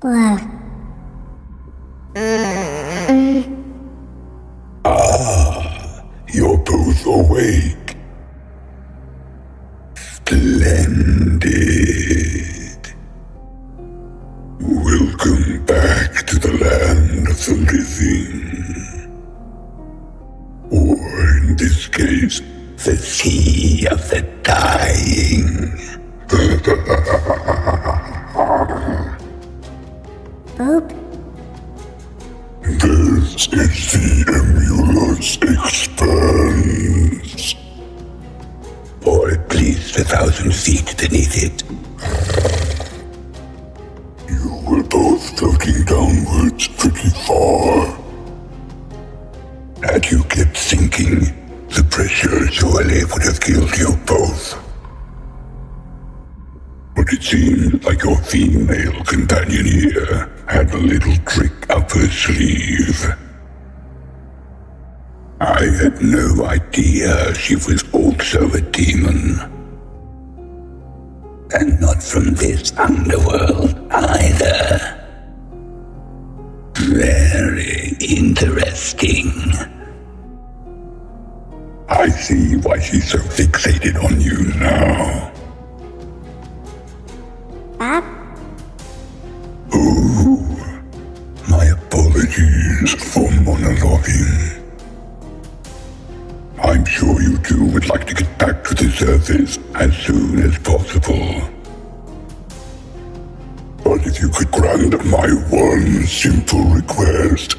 You're both awake. Splendid. Welcome back to the land of the living. Or in this case, the sea of the dying. Boop. This is the Emuler's expanse. Or at least 1,000 feet beneath it. You were both floating downwards pretty far. Had you kept sinking, the pressure surely would have killed you both. But it seemed like your female companion here had a little trick up her sleeve. I had no idea she was also a demon. And not from this underworld either. Very interesting. I see why she's so fixated on you now. Oh, my apologies for monologuing. I'm sure you two would like to get back to the surface as soon as possible. But if you could grant my one simple request,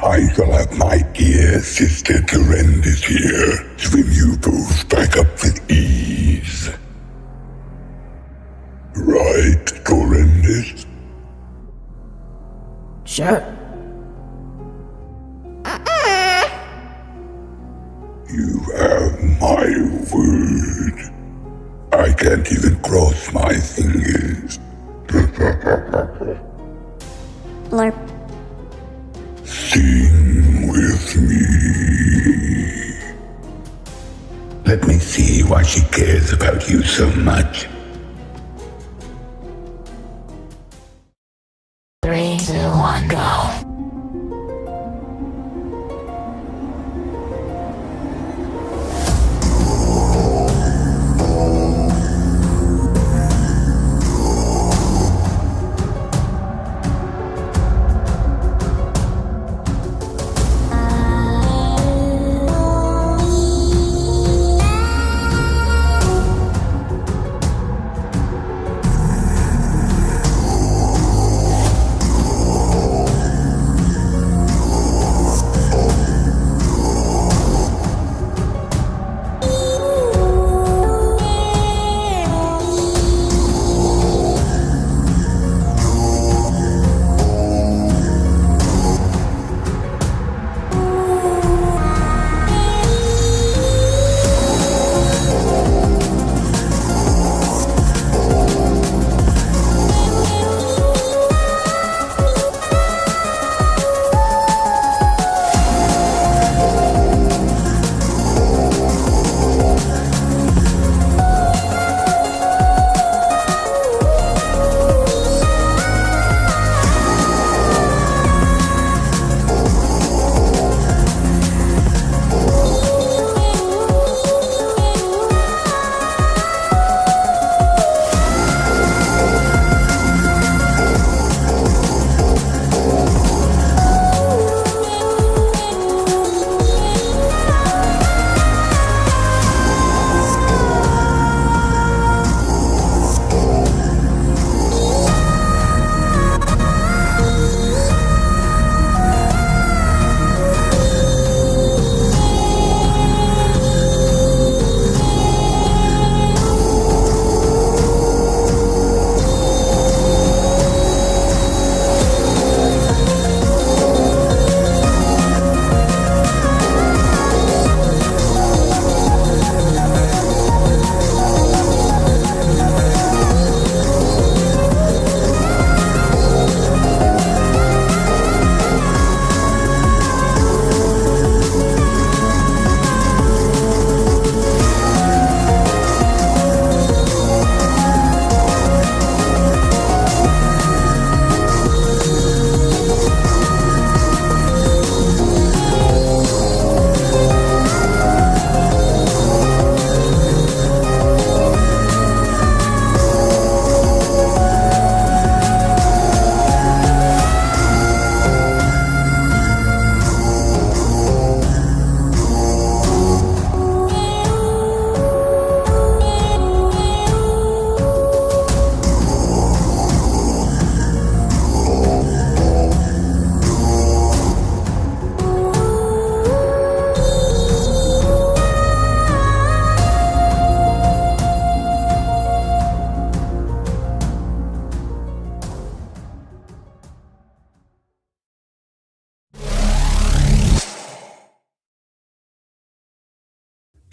I shall have my dear sister Durandus here swim you both back up with ease. Right, Durandus? Sure. You have my word. I can't even cross my fingers. Blurp. Sing with me. Let me see why she cares about you so much. 3, 2, 1, go.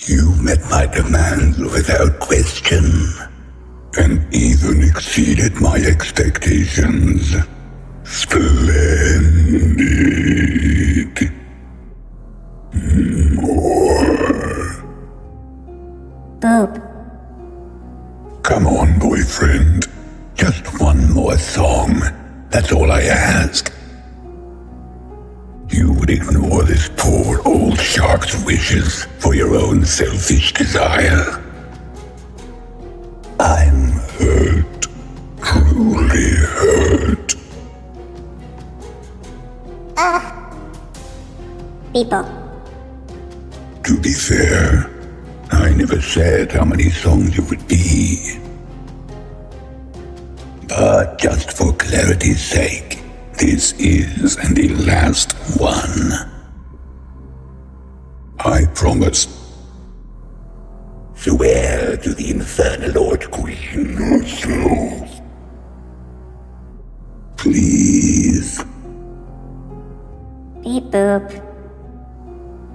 You met my demands without question, and even exceeded my expectations. Splendid. More. Boob. Come on, boyfriend. Just one more song. That's all I ask. You would ignore this poor old shark's wishes for your own selfish desire. I'm hurt. Truly hurt. People. To be fair, I never said how many songs it would be. But just for clarity's sake, this is the last one. I promise. Swear to the infernal Lord Queen herself. Please. Beep boop.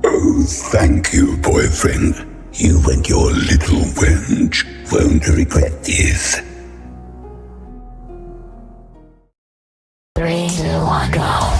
Oh, thank you, boyfriend. You and your little wench won't regret this. 3, 2, 1, go.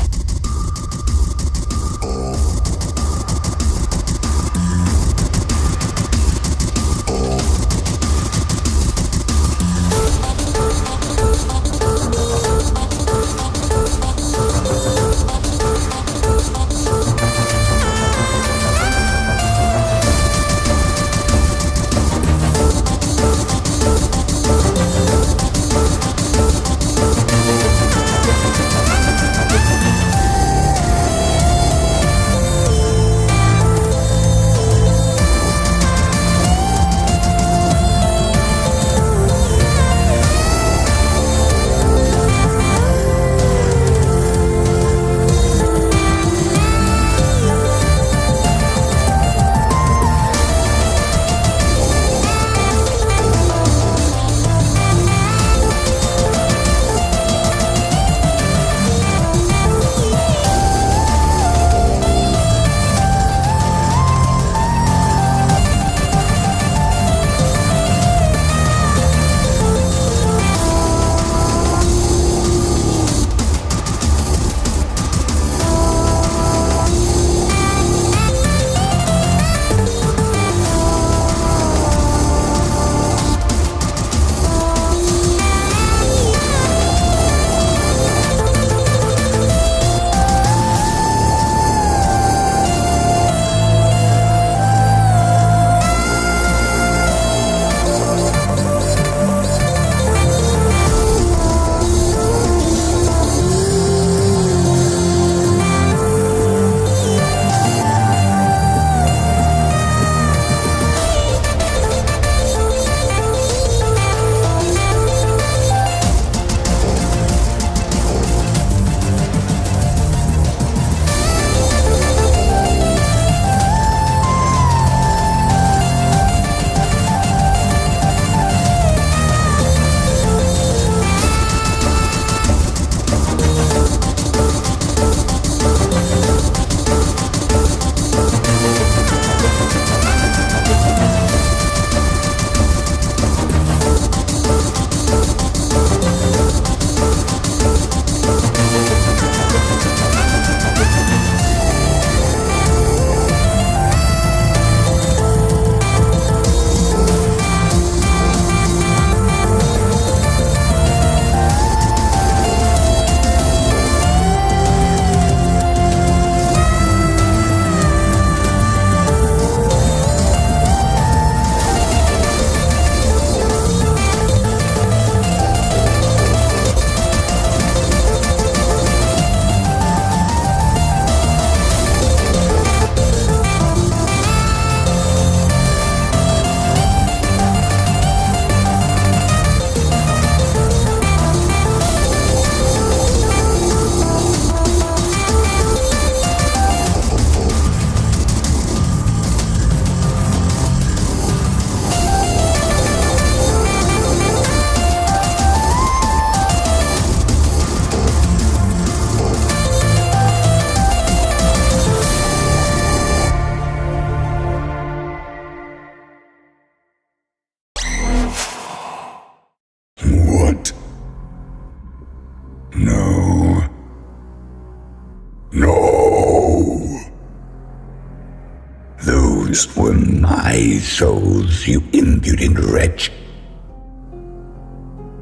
Those were my souls, you impudent wretch.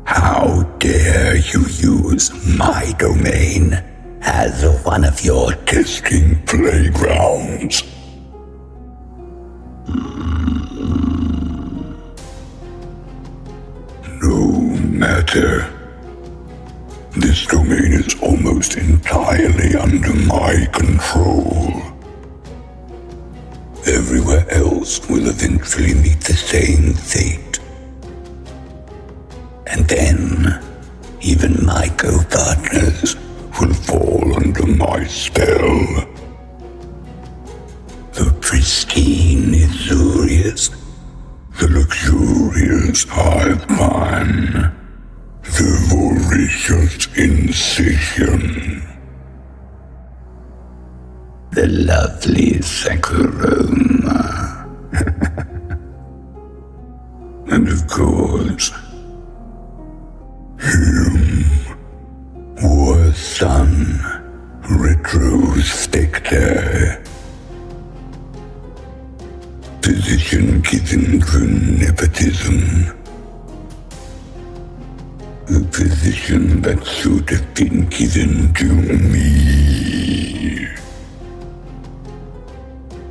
How dare you use my domain as one of your testing playgrounds? No matter. This domain is almost entirely under my control. Everywhere else will eventually meet the same fate. And then, even my co-partners will fall under my spell. The pristine Isurius, the luxurious Hiveman, the voracious Incision, the lovely Sakuroma, and of course, him, war son, Retro Spectre, position given through nepotism, a position that should have been given to me.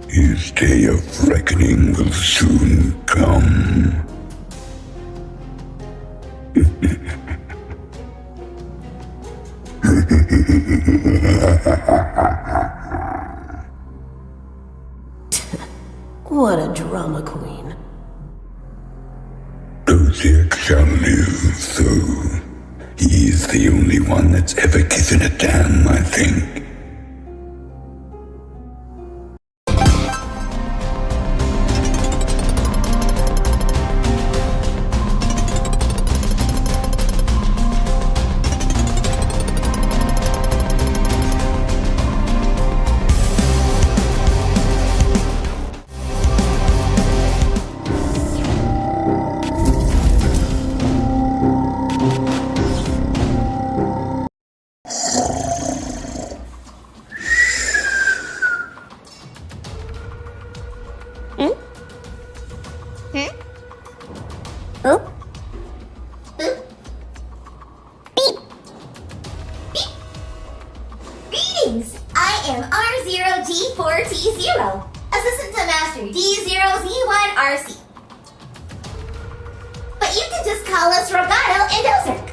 His day of reckoning will soon come. What a drama queen. Dozirc shall live, though. He is the only one that's ever given a damn, I think. Boop. Boop. Beep. Beep. Greetings! I am R0G4T0, Assistant to Master D0Z1RC. But you can just call us Rogato and Dozirc.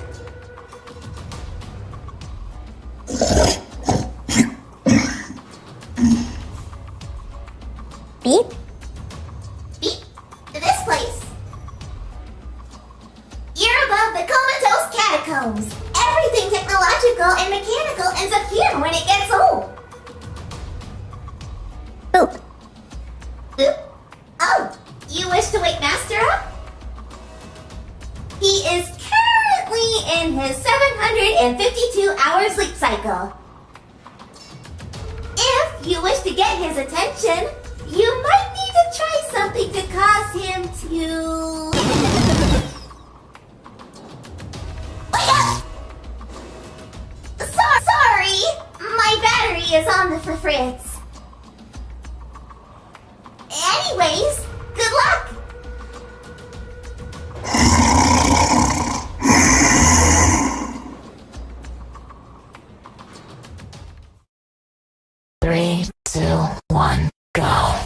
Beep. Beep. This place. You're above the comatose catacombs. Everything technological and mechanical ends up here when it gets old. Boop. Boop? Oh, you wish to wake Master up? He is currently in his 752-hour sleep cycle. If you wish to get his attention, you might need to try something to cause him to... Wake up! Sorry, my battery is on the fritz. Anyways, good luck! Three, two, one, go.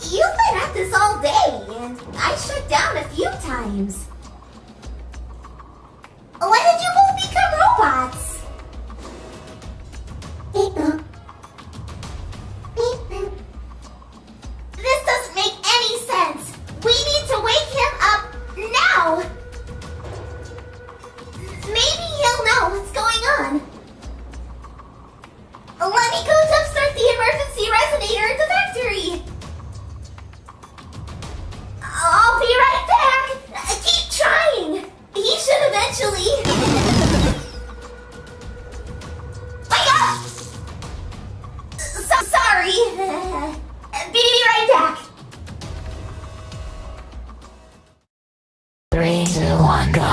You've been at this all day, and I shut down a few times. When did you both become robots? Beep boop. Beep boop. This doesn't make any sense. We need to wake him up now. Maybe he'll know what's going on. Let me go jumpstart the emergency resonator at the factory. I'll be right back. Keep trying. He should eventually. Wake up! Sorry. Be right back. 3, 2, 1, go.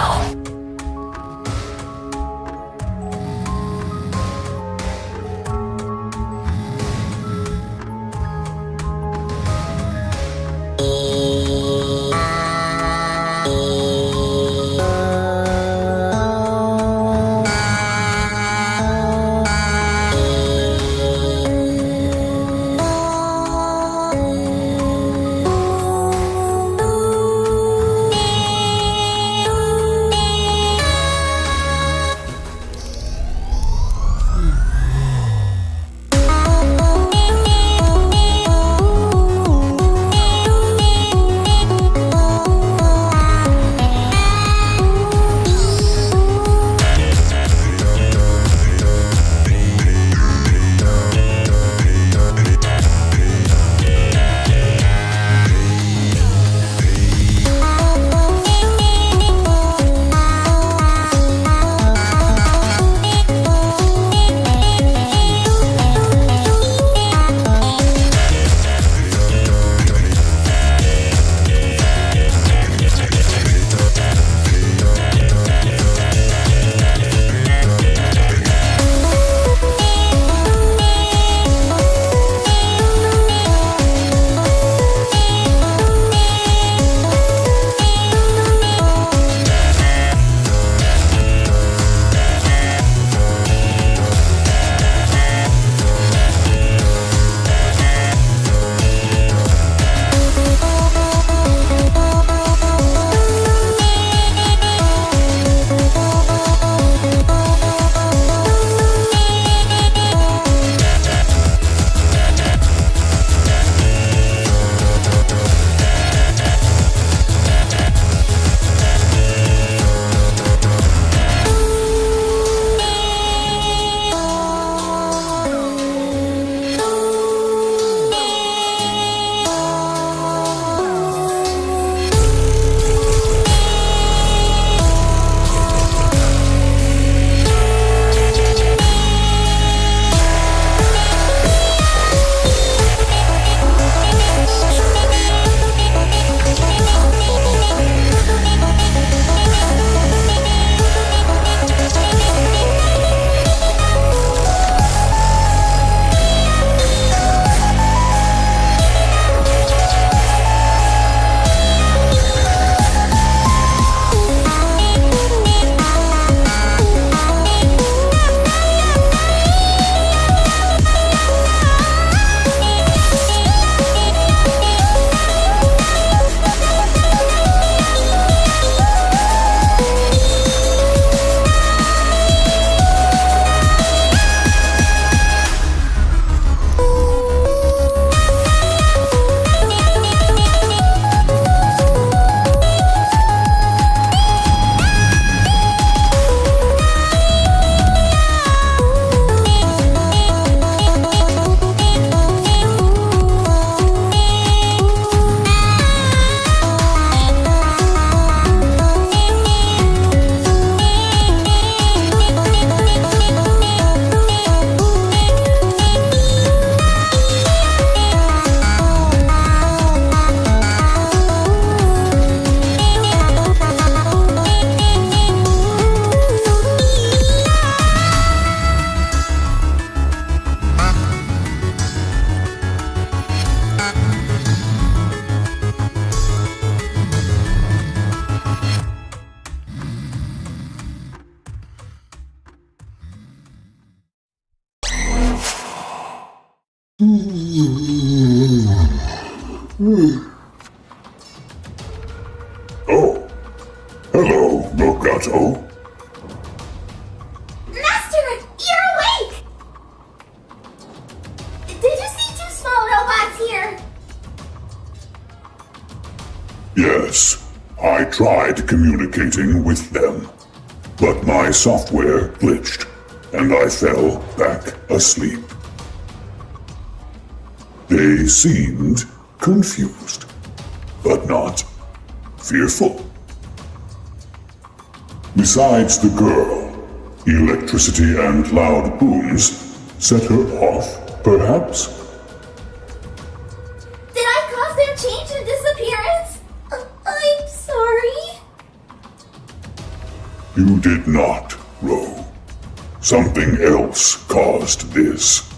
Oh, hello, Mogato. Master, you're awake! Did you see two small robots here? Yes, I tried communicating with them, but my software glitched, and I fell back asleep. They seemed confused, but not fearful. Besides the girl, electricity and loud booms set her off, perhaps? Did I cause their change and disappearance? I'm sorry. You did not, Ro. Something else caused this.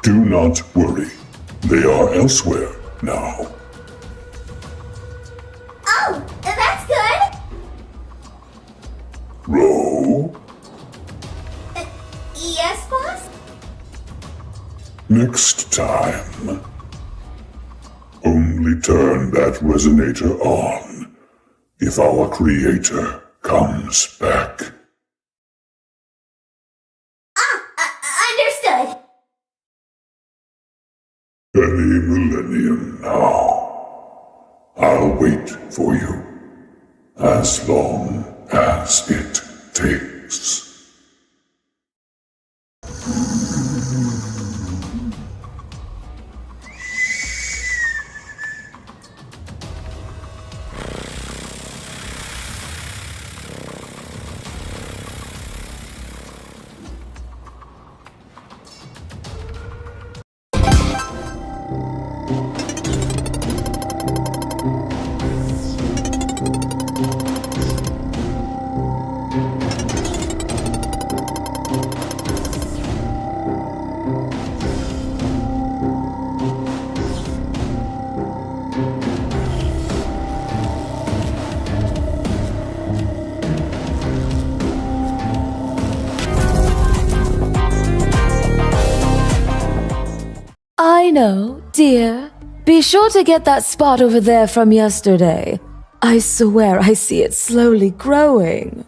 Do not worry. They are elsewhere now. Oh, that's good. Ro? Yes, boss? Next time, only turn that resonator on if our creator comes back. Understood. Any millennium now. I'll wait for you, as long as it takes. I know, dear. Be sure to get that spot over there from yesterday. I swear I see it slowly growing.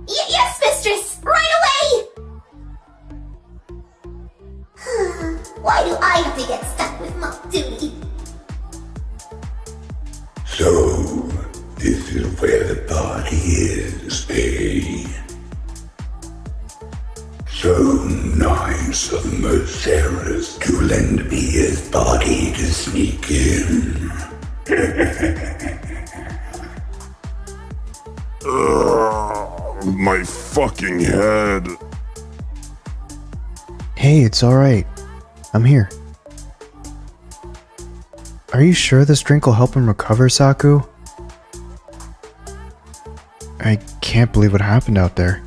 Yes, mistress! Right away! Why do I have to get stuck with mock duty? So, this is where the party is, eh? So nice of Moceras to lend me his body to sneak in. My fucking head. Hey, it's alright. I'm here. Are you sure this drink will help him recover, Saku? I can't believe what happened out there.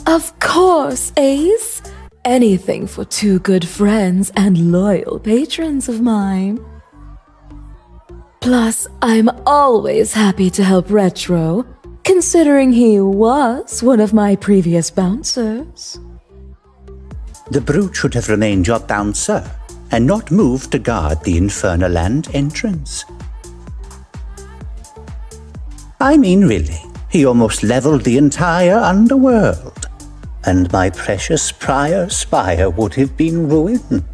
Of course, Ace. Anything for two good friends and loyal patrons of mine. Plus, I'm always happy to help Retro, considering he was one of my previous bouncers. The brute should have remained your bouncer and not moved to guard the Infernal Land entrance. I mean, really, he almost leveled the entire underworld. And my precious prior spire would have been ruined.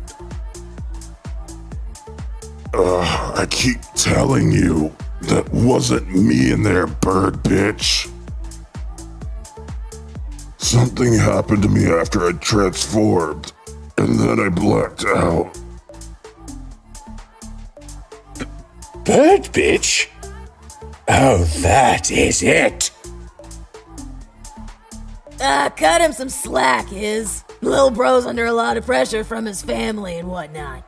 I keep telling you, that wasn't me in there, bird bitch. Something happened to me after I transformed, and then I blacked out. Bird bitch? Oh, that is it. Cut him some slack, Iz. Lil bro's under a lot of pressure from his family and whatnot.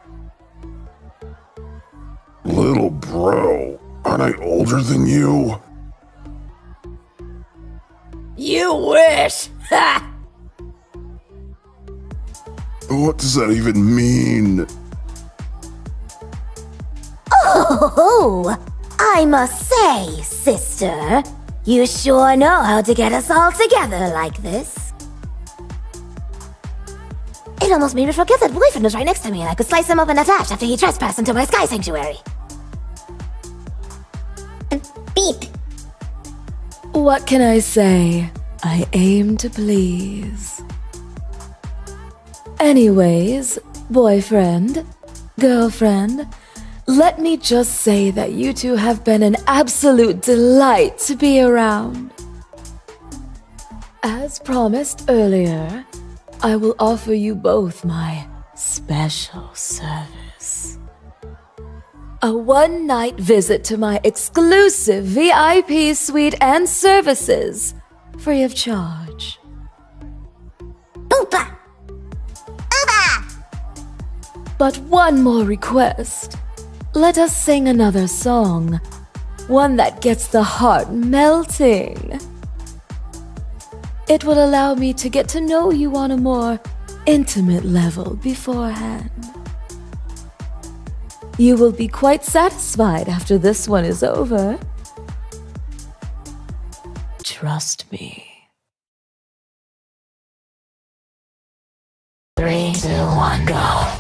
Little bro, aren't I older than you? You wish! Ha! What does that even mean? Oh, I must say, sister, you sure know how to get us all together like this. It almost made me forget that boyfriend was right next to me and I could slice him up in a flash after he trespassed into my sky sanctuary. Beep. What can I say? I aim to please. Anyways, boyfriend, girlfriend, let me just say that you two have been an absolute delight to be around. As promised earlier, I will offer you both my special service. A one-night visit to my exclusive VIP suite and services, free of charge. Boopa! Booba! But one more request. Let us sing another song. One that gets the heart melting. It will allow me to get to know you on a more intimate level beforehand. You will be quite satisfied after this one is over. Trust me. 3, 2, 1, go.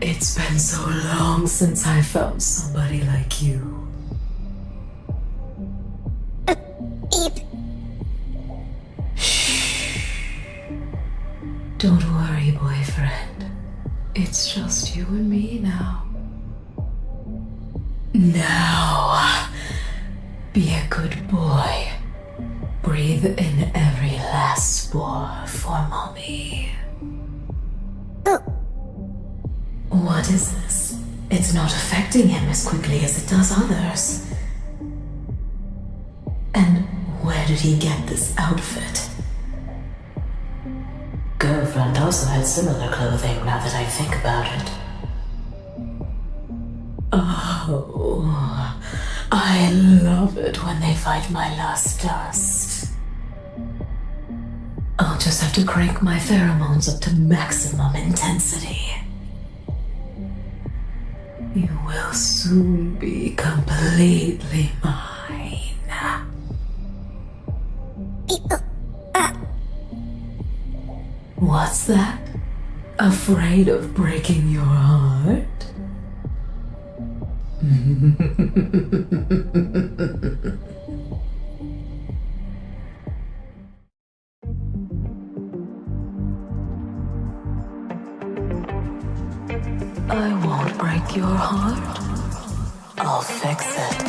It's been so long since I found somebody like you. Beep. Don't worry, boyfriend. It's just you and me now. Now, be a good boy. Breathe in every last spore for mommy. What is this? It's not affecting him as quickly as it does others. And where did he get this outfit? Girlfriend also had similar clothing now that I think about it. Oh, I love it when they fight my lust dust. I'll just have to crank my pheromones up to maximum intensity. You will soon be completely mine. What's that? Afraid of breaking your heart? I won't break your heart. I'll fix it.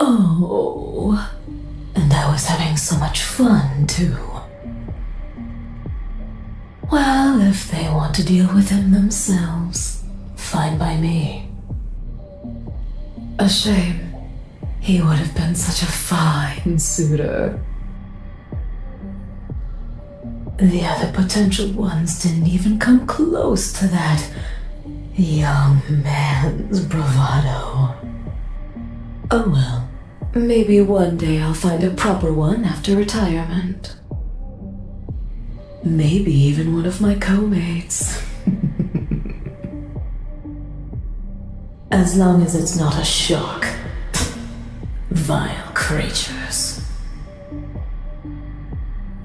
Oh, and I was having so much fun too. Well, if they want to deal with him themselves, fine by me. A shame. He would have been such a fine suitor. The other potential ones didn't even come close to that young man's bravado. Oh well, maybe one day I'll find a proper one after retirement. Maybe even one of my co-mates. As long as it's not a shark. Vile creatures.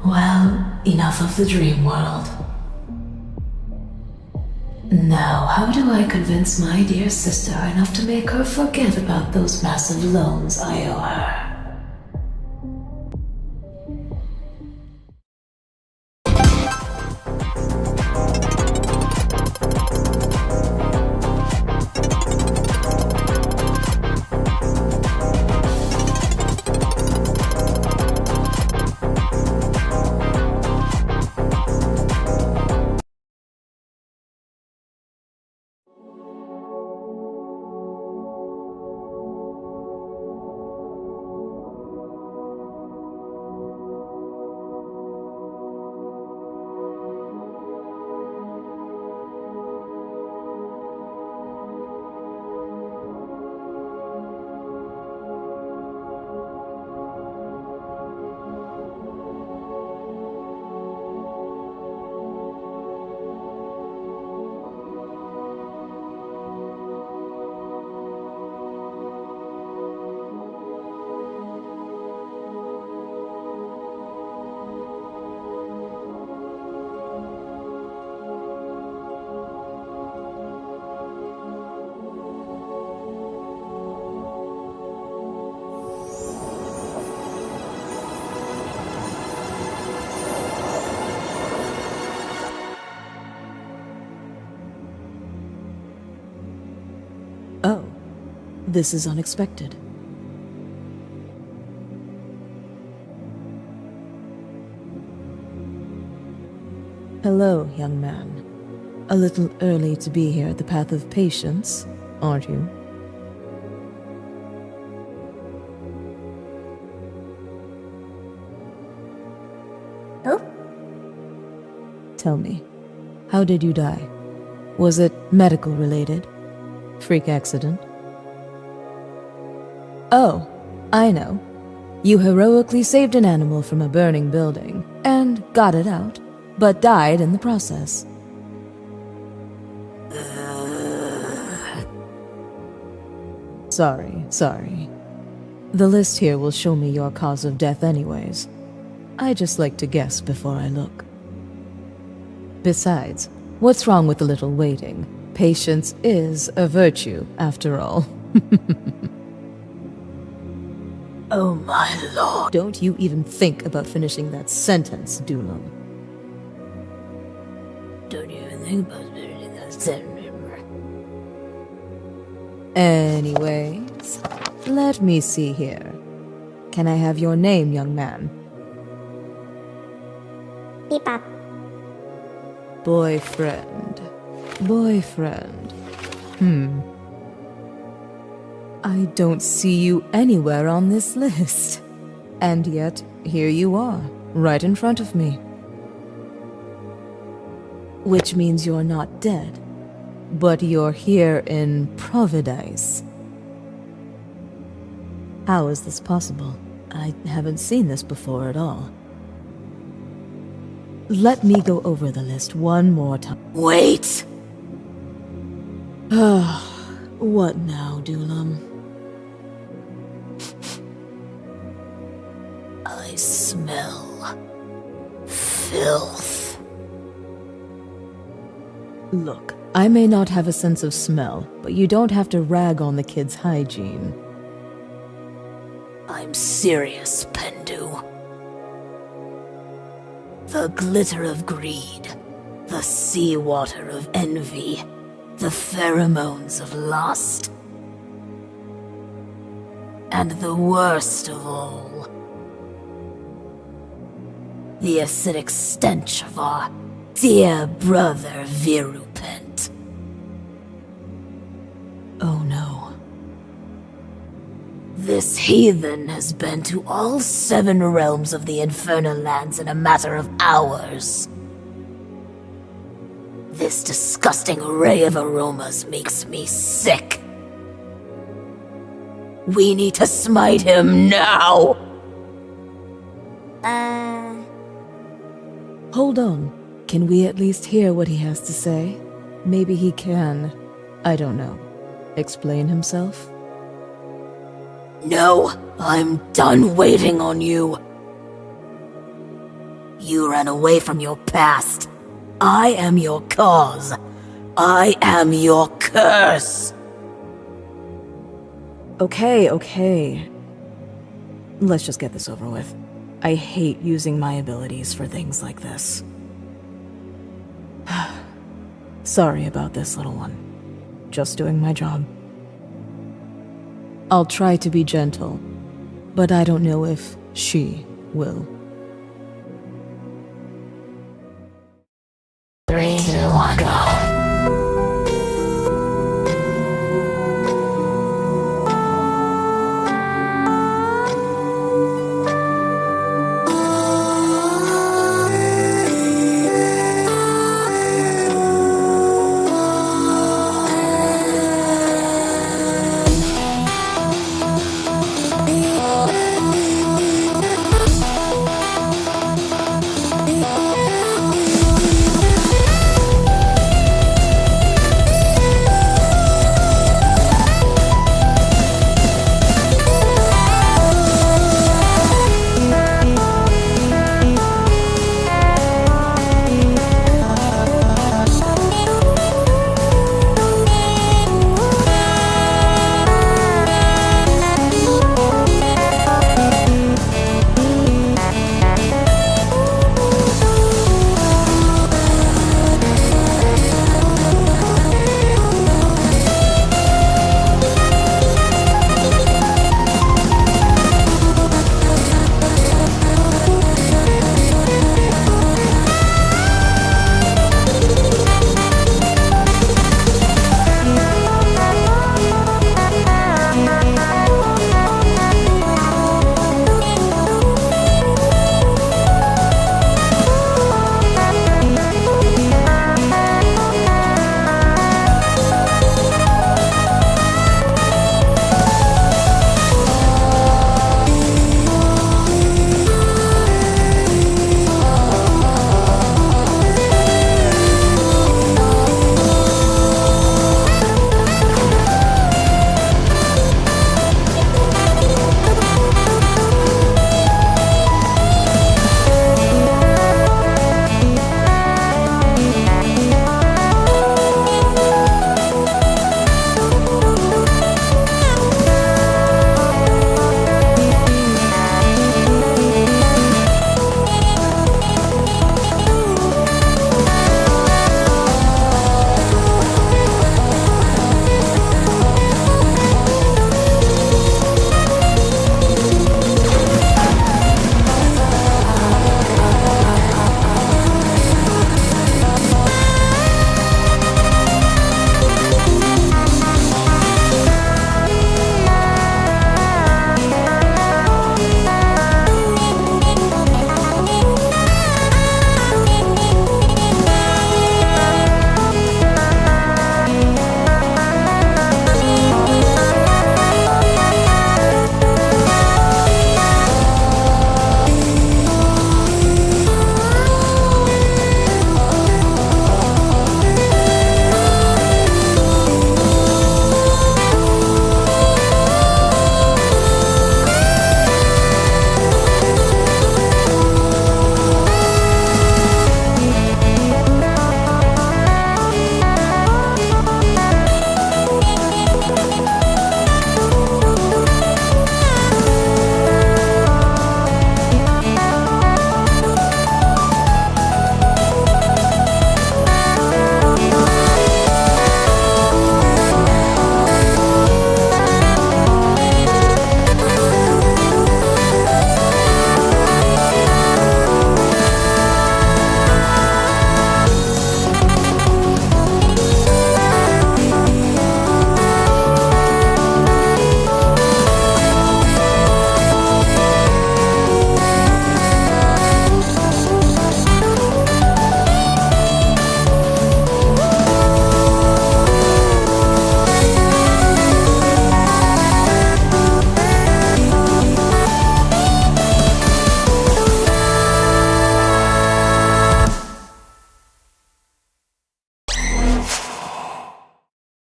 Well, enough of the dream world. Now, how do I convince my dear sister enough to make her forget about those massive loans I owe her? This is unexpected. Hello, young man. A little early to be here at the Path of Patience, aren't you? Oh? Tell me, how did you die? Was it medical related? Freak accident? Oh, I know. You heroically saved an animal from a burning building and got it out, but died in the process. Sorry. The list here will show me your cause of death anyways. I just like to guess before I look. Besides, what's wrong with a little waiting? Patience is a virtue, after all. Oh my lord. Don't you even think about finishing that sentence, Dulam. Don't even think about finishing that sentence. Anyways, let me see here. Can I have your name, young man? Bebop. Boyfriend. I don't see you anywhere on this list. And yet, here you are, right in front of me. Which means you're not dead, but you're here in Providence. How is this possible? I haven't seen this before at all. Let me go over the list one more time. Wait! What now, Dulam? I smell filth. Look, I may not have a sense of smell, but you don't have to rag on the kid's hygiene. I'm serious, Pendu. The glitter of greed, the seawater of envy, the pheromones of lust, and the worst of all, the acidic stench of our dear brother Virupent. Oh no. This heathen has been to all 7 realms of the infernal lands in a matter of hours. This disgusting array of aromas makes me sick. We need to smite him now! Hold on. Can we at least hear what he has to say? Maybe he can, I don't know, explain himself? No, I'm done waiting on you. You ran away from your past. I am your cause. I am your curse. Okay. Let's just get this over with. I hate using my abilities for things like this. Sorry about this, little one. Just doing my job. I'll try to be gentle, but I don't know if she will. 3, 2, 1, go.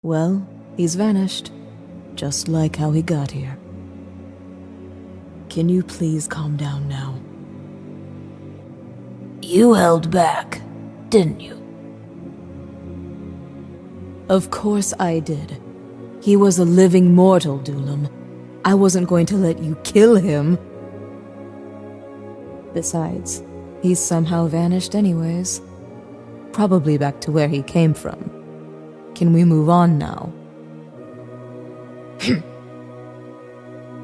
Well, he's vanished, just like how he got here. Can you please calm down now? You held back, didn't you? Of course I did. He was a living mortal, Dulam. I wasn't going to let you kill him. Besides, he's somehow vanished anyways. Probably back to where he came from. Can we move on now?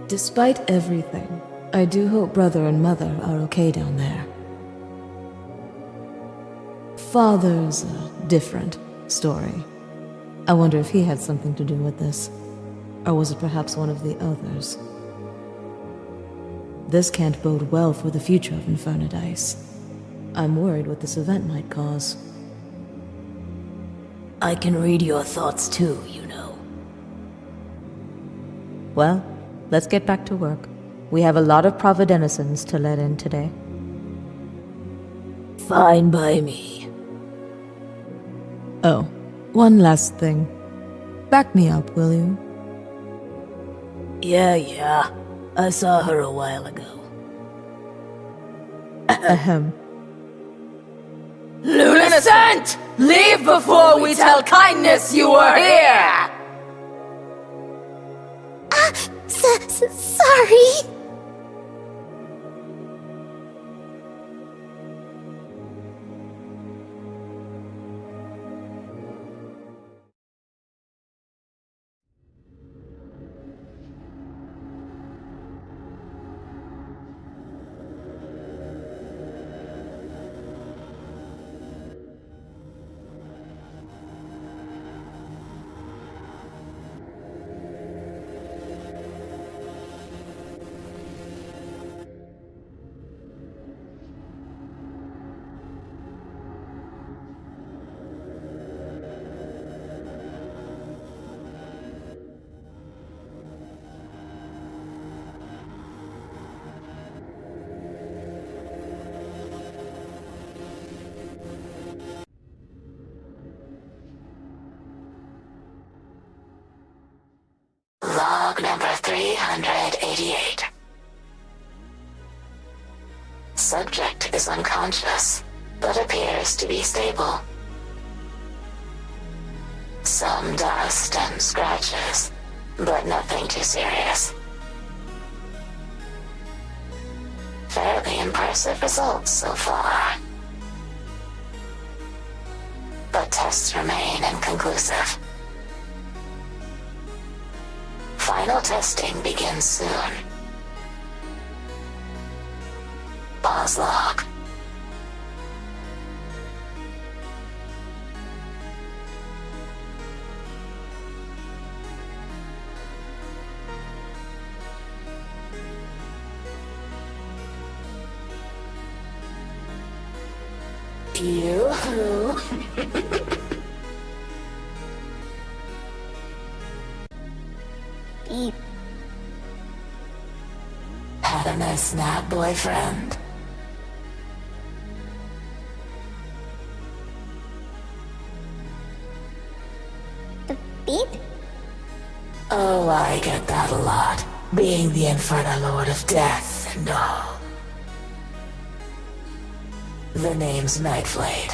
Despite everything, I do hope brother and mother are okay down there. Father's a different story. I wonder if he had something to do with this. Or was it perhaps one of the others? This can't bode well for the future of Infernadice. I'm worried what this event might cause. I can read your thoughts too, you know. Well, let's get back to work. We have a lot of Providenicens to let in today. Fine by me. Oh, one last thing. Back me up, will you? Yeah. I saw her a while ago. Ahem. Lunacy! Leave before we tell kindness you were here! Sorry. Log number 388. Subject is unconscious, but appears to be stable. Some dust and scratches, but nothing too serious. Fairly impressive results so far. But tests remain inconclusive. Final testing begins soon. Pause log. Yoo-hoo. Beep. Had a nice nap, boyfriend? Beep? Oh, I get that a lot. Being the Infernal Lord of Death and all. The name's Nightblade,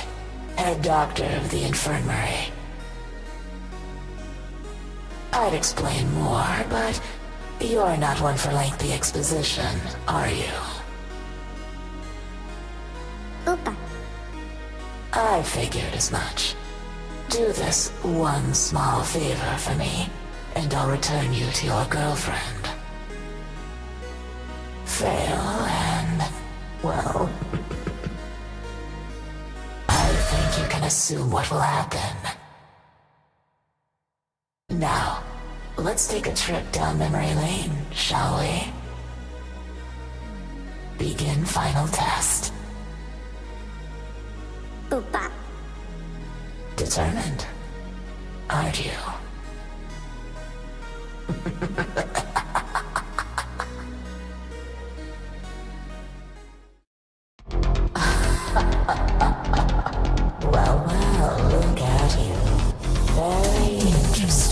head doctor of the infirmary. I'd explain more, but you're not one for lengthy exposition, are you? Oopa. I figured as much. Do this one small favor for me, and I'll return you to your girlfriend. Fail and, well, I think you can assume what will happen. Now, let's take a trip down memory lane, shall we? Begin final test. Oopa. Determined, aren't you? Well, look at you. Very interesting.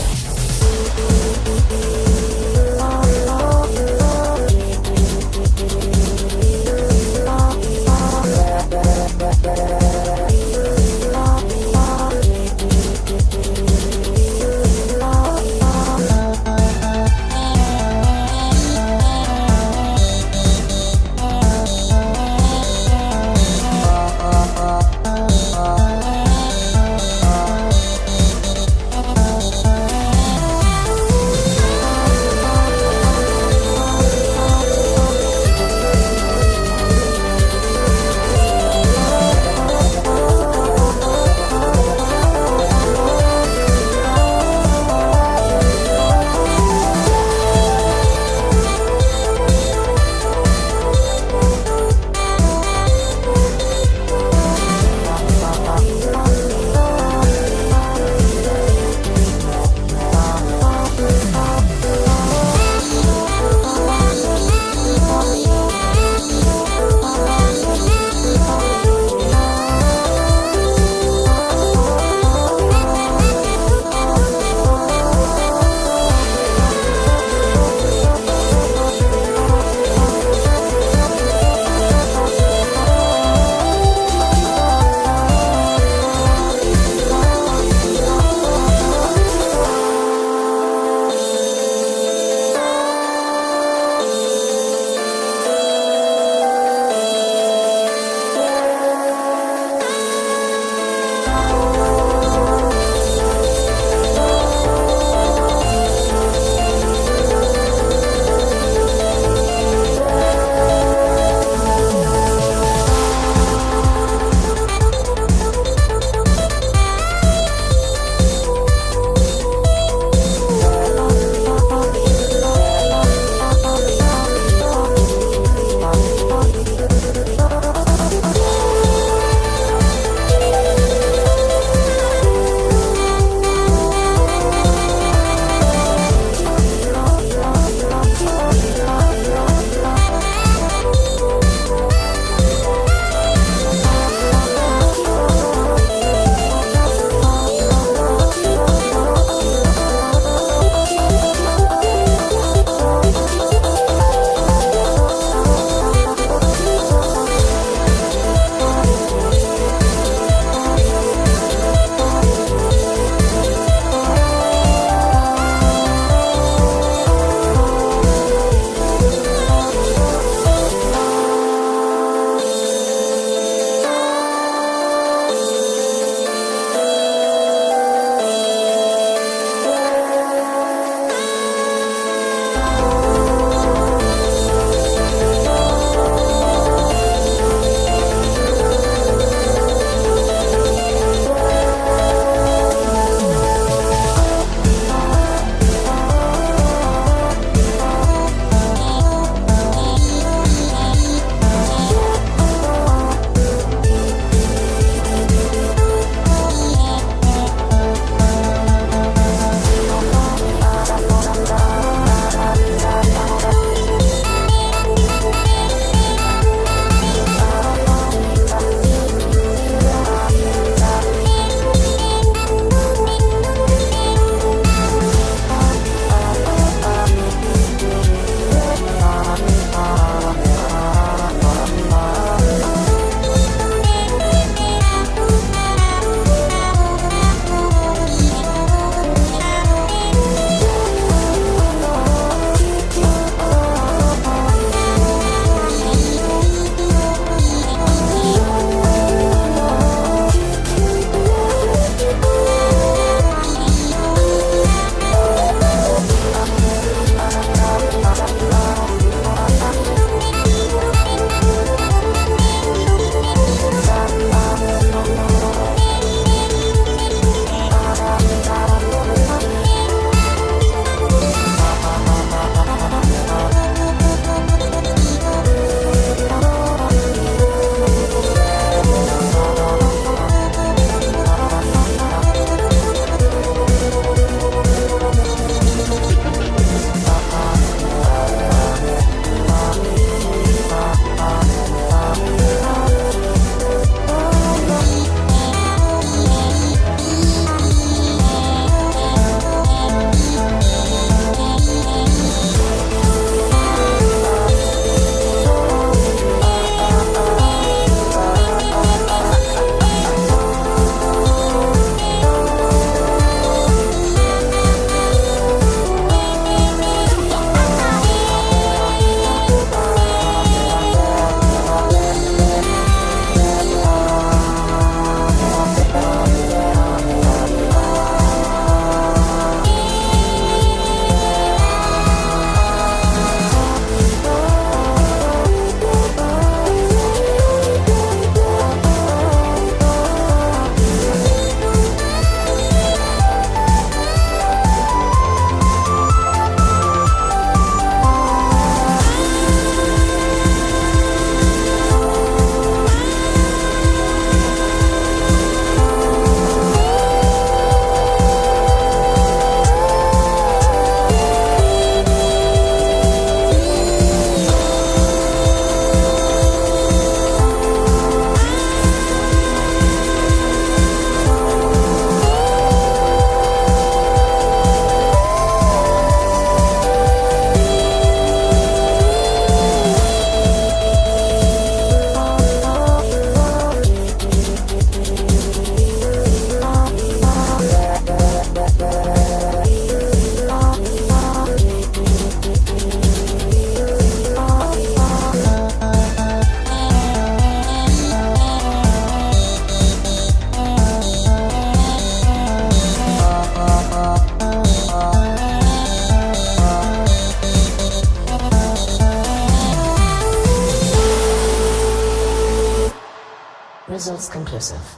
Results conclusive.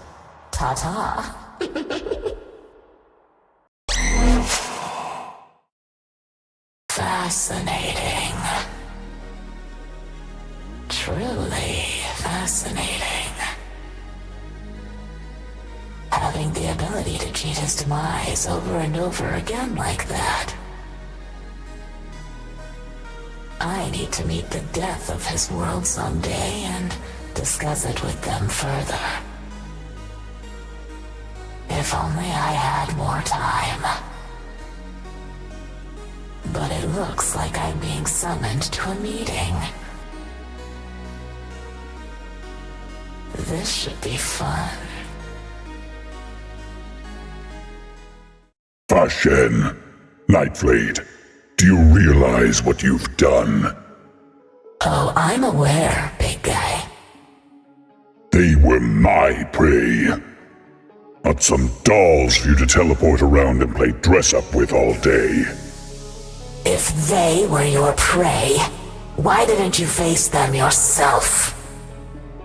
Ta-ta. Fascinating. Truly fascinating. Having the ability to cheat his demise over and over again like that. I need to meet the death of his world someday and discuss it with them further. If only I had more time. But it looks like I'm being summoned to a meeting. This should be fun. Fashen, Nightblade, do you realize what you've done? Oh, I'm aware, big guy. They were my prey. Not some dolls for you to teleport around and play dress-up with all day. If they were your prey, why didn't you face them yourself?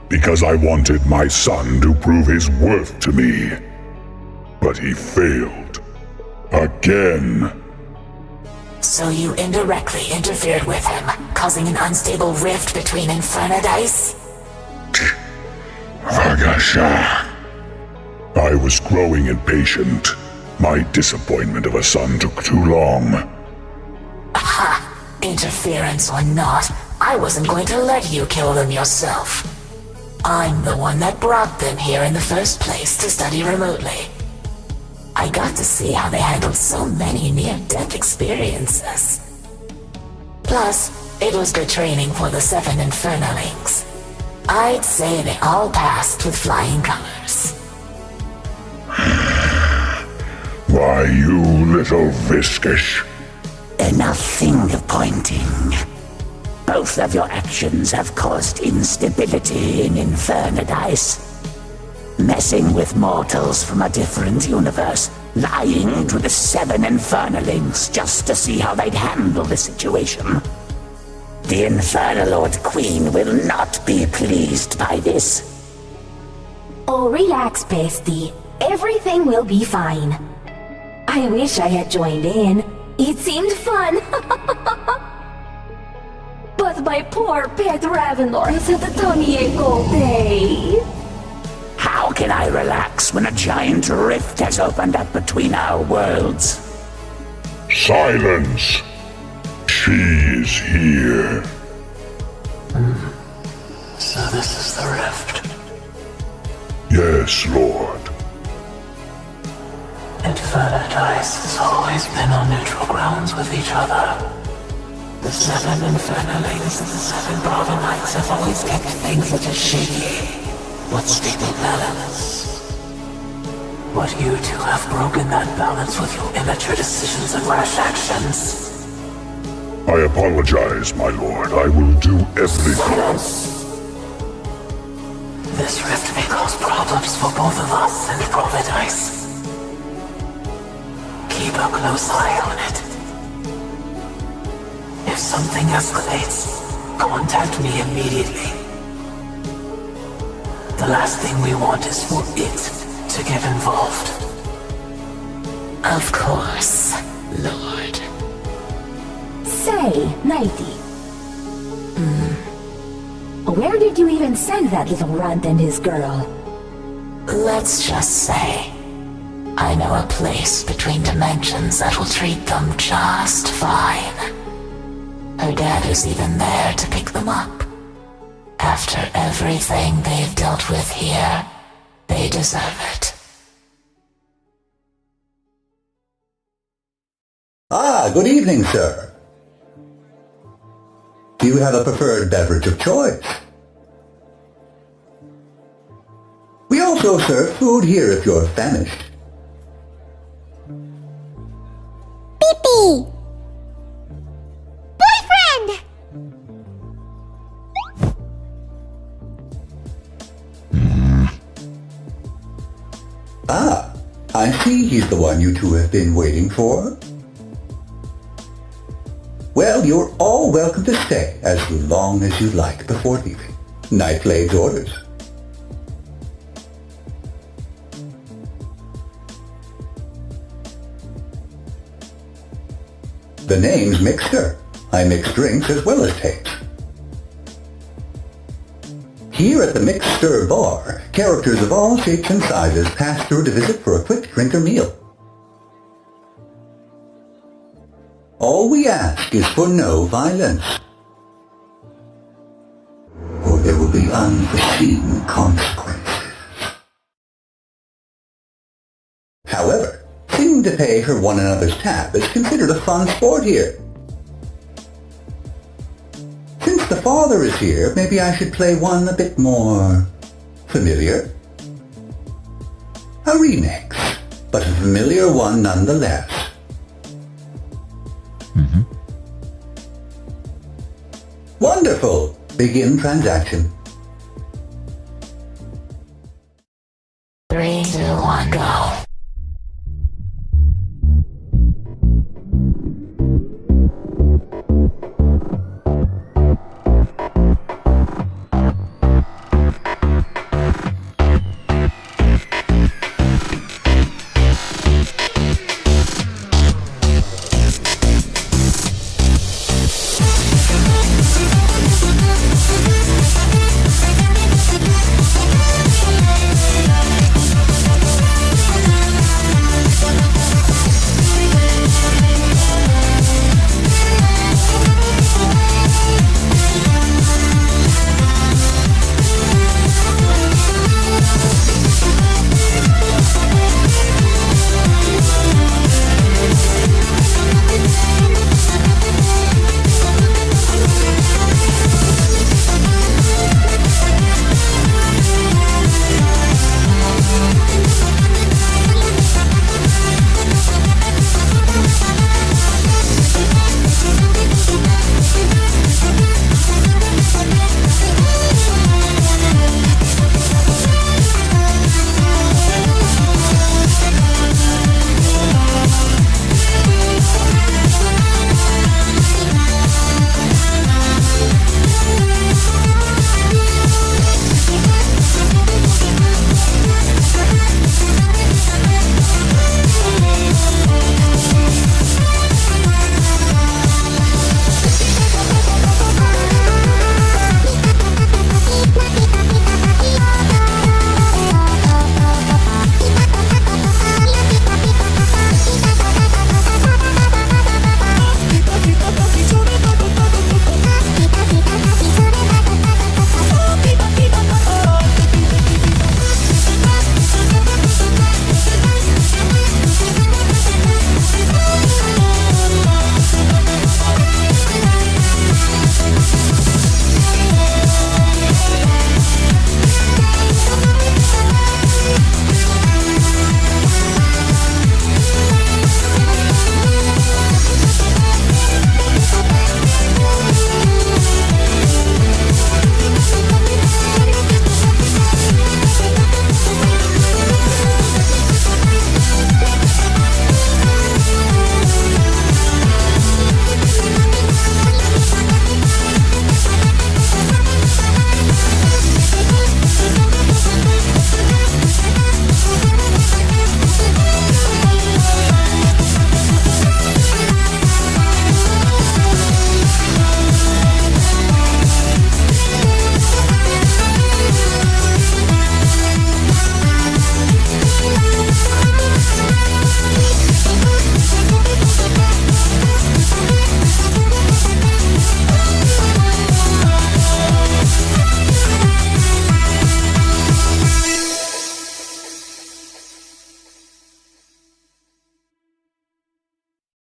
Because I wanted my son to prove his worth to me. But he failed. Again. So you indirectly interfered with him, causing an unstable rift between Infernadice? Vagasha. I was growing impatient. My disappointment of a son took too long. Ha! Interference or not, I wasn't going to let you kill them yourself. I'm the one that brought them here in the first place to study remotely. I got to see how they handled so many near-death experiences. Plus, it was good training for the 7 Infernalings. I'd say they all passed with flying colors. Why, you little viscous. Enough finger-pointing. Both of your actions have caused instability in Infernadice. Messing with mortals from a different universe, lying to the 7 Infernalings just to see how they'd handle the situation. The Infernal Lord Queen will not be pleased by this. Oh, relax, bestie. Everything will be fine. I wish I had joined in. It seemed fun. But my poor pet Ravenor has had a tummy ache all day. How can I relax when a giant rift has opened up between our worlds? Silence! She is here. So this is the rift. Yes, Lord. Infernadice has always been on neutral grounds with each other. The 7 Infernalings and the 7 Brahmanites have always kept things such as shaky. What's stable balance? But you two have broken that balance with your immature decisions and rash actions. I apologize, my lord. I will do everything. This rift may cause problems for both of us and Providence. Keep a close eye on it. If something escalates, contact me immediately. The last thing we want is for it to get involved. Of course, Lord. Say, Nighty. Where did you even send that little runt and his girl? Let's just say, I know a place between dimensions that will treat them just fine. Her dad is even there to pick them up. After everything they've dealt with here, they deserve it. Ah, good evening, sir. Do you have a preferred beverage of choice? We also serve food here if you're famished. Pee-pee! Boyfriend! Ah, I see he's the one you two have been waiting for. Well, you're all welcome to stay as long as you like before leaving. Nightblade's orders. The name's Mixer. I mix drinks as well as tapes. Here at the Mixer Bar, characters of all shapes and sizes pass through to visit for a quick drink or meal. All we ask is for no violence, or there will be unforeseen consequences. However, singing to pay for one another's tab is considered a fun sport here. Since the father is here, maybe I should play one a bit more familiar. A remix, but a familiar one nonetheless. Wonderful! Begin transaction. 3, 2, 1, go.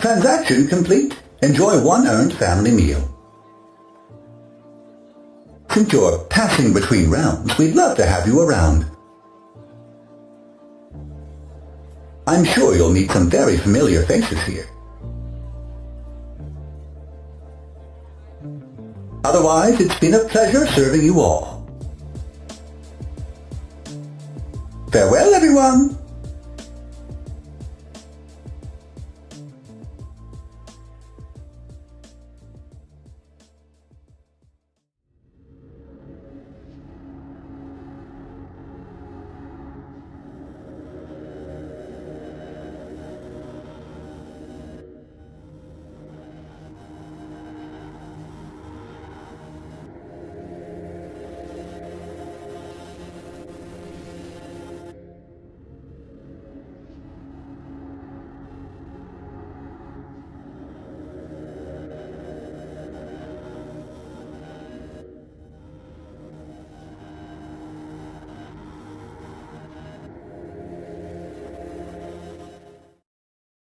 Transaction complete. Enjoy one earned family meal. Since you're passing between rounds, we'd love to have you around. I'm sure you'll meet some very familiar faces here. Otherwise, it's been a pleasure serving you all. Farewell, everyone!